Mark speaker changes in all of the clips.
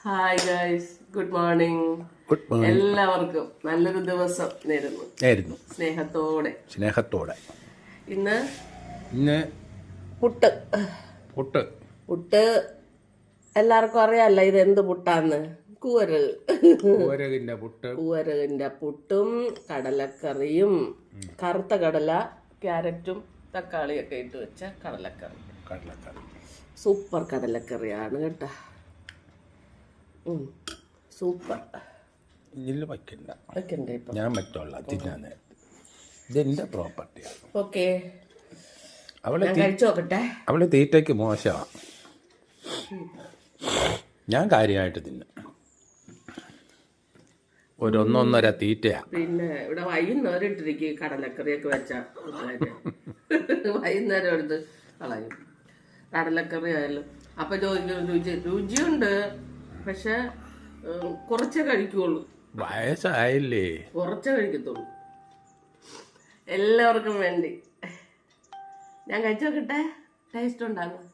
Speaker 1: Hi guys, good morning.
Speaker 2: Good morning.
Speaker 1: എല്ലാവർക്കും നല്ലൊരു ദിവസം നേരുന്നു സ്നേഹത്തോടെ. ഇന്ന് പുട്ട് പുട്ട് എല്ലാവർക്കും അറിയാലോ ഇത് എന്ത് പുട്ടാന്ന്. കൂവരകിന്റെ പുട്ടും കടലക്കറിയും, കറുത്ത കടല, ക്യാരറ്റും തക്കാളിയൊക്കെ ഇട്ട് വെച്ച കടലക്കറി. സൂപ്പർ കടലക്കറിയാണ് കേട്ടോ. സൂപ്പർ. വെക്കണ്ടേ ഇപ്പൊ?
Speaker 2: ഞാൻ പറ്റുള്ള തിന്നാൻ ഇതെന്റെ പ്രോപ്പർട്ടിയാണ്.
Speaker 1: ഓക്കെ, കഴിച്ചു നോക്കട്ടെ.
Speaker 2: അവള് തീറ്റയ്ക്ക് മോശമാണ്. ഞാൻ കാര്യമായിട്ട് തിന്നും. ഒന്നൊന്നര തീറ്റയാ.
Speaker 1: പിന്നെ ഇവിടെ വൈകുന്നേരം ഇട്ടിരിക്കും കടലക്കറിയൊക്കെ വെച്ചാ വൈകുന്നേരം എടുത്ത് കളയും കടലക്കറി ആയാലും. അപ്പൊ രുചിയുണ്ട്, പക്ഷെ കുറച്ചേ കഴിക്കുള്ളൂ.
Speaker 2: വയസ്സായില്ലേ,
Speaker 1: കുറച്ചേ കഴിക്കത്തുള്ളൂ. എല്ലാവർക്കും വേണ്ടി ഞാൻ കഴിച്ചു നോക്കട്ടെ. ടേസ്റ്റ് ഉണ്ടാകും.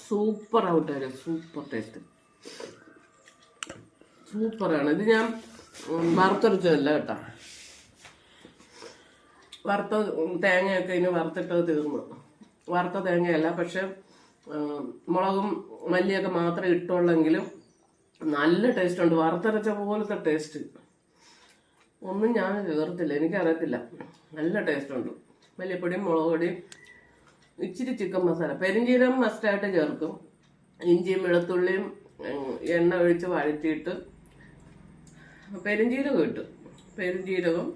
Speaker 1: സൂപ്പർ ഔട്ടാണ്. സൂപ്പർ ടേസ്റ്റ്, സൂപ്പറാണ്. ഇത് ഞാൻ വറുത്തരച്ചതല്ല കേട്ടോ. വറുത്ത തേങ്ങയൊക്കെ ഇനി വറുത്തിട്ടത് തീർന്നു. വറുത്ത തേങ്ങയല്ല, പക്ഷെ മുളകും മല്ലിയൊക്കെ മാത്രമേ ഇട്ടുള്ളെങ്കിലും നല്ല ടേസ്റ്റ് ഉണ്ട്. വറുത്തരച്ച പോലത്തെ ടേസ്റ്റ് ഒന്നും ഞാൻ ചേർത്തില്ല, എനിക്കറിയത്തില്ല. നല്ല ടേസ്റ്റ് ഉണ്ട്. മല്ലിപ്പൊടിയും മുളക് പൊടിയും ഇച്ചിരി ചിക്കൻ മസാല, പെരിഞ്ചീരകം മസ്റ്റായിട്ട് ചേർക്കും. ഇഞ്ചിയും വെളുത്തുള്ളിയും എണ്ണ ഒഴിച്ച് വഴറ്റിയിട്ട് പെരിഞ്ചീരകം ഇട്ടു. പെരിഞ്ചീരകം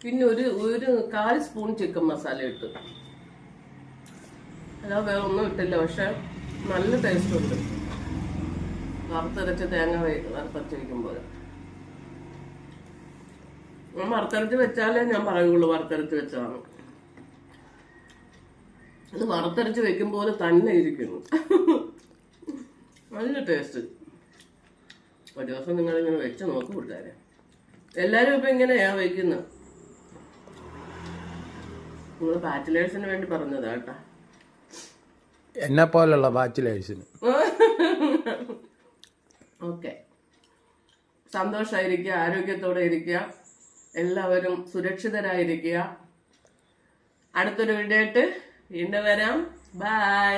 Speaker 1: പിന്നെ ഒരു 1/4 സ്പൂൺ ചിക്കൻ മസാല ഇട്ടു. അല്ലാതെ വേറെ ഒന്നും ഇട്ടില്ല. പക്ഷെ നല്ല ടേസ്റ്റ് ഉണ്ട്. വറുത്തരച്ച് തേങ്ങ വറുത്തരച്ച് വയ്ക്കുമ്പോൾ വറുത്തരച്ച് വെച്ചാലേ ഞാൻ പറയുള്ളൂ വറുത്തരച്ച് വെച്ചതാണ്. അത് വറുത്തരച്ച് വെക്കുമ്പോൾ തന്നെ ഇരിക്കുന്നു. നല്ല ടേസ്റ്റ്. ഒരു ദിവസം നിങ്ങളിങ്ങനെ വെച്ച് നോക്കി കൂട്ടുകാരെ. എല്ലാവരും ഇപ്പം ഇങ്ങനെയാ വയ്ക്കുന്നത്. നിങ്ങൾ ബാച്ചിലേഴ്സിന് വേണ്ടി പറഞ്ഞതാ കേട്ടാ,
Speaker 2: എന്നെ പോലുള്ള ബാച്ചിലേഴ്സിന്.
Speaker 1: ഓക്കെ, സന്തോഷമായിരിക്കുക, ആരോഗ്യത്തോടെ ഇരിക്കുക, എല്ലാവരും സുരക്ഷിതരായിരിക്കുക. അടുത്തൊരു വീഡിയോ ആയിട്ട് വീണ്ടും വരാം. ബൈ.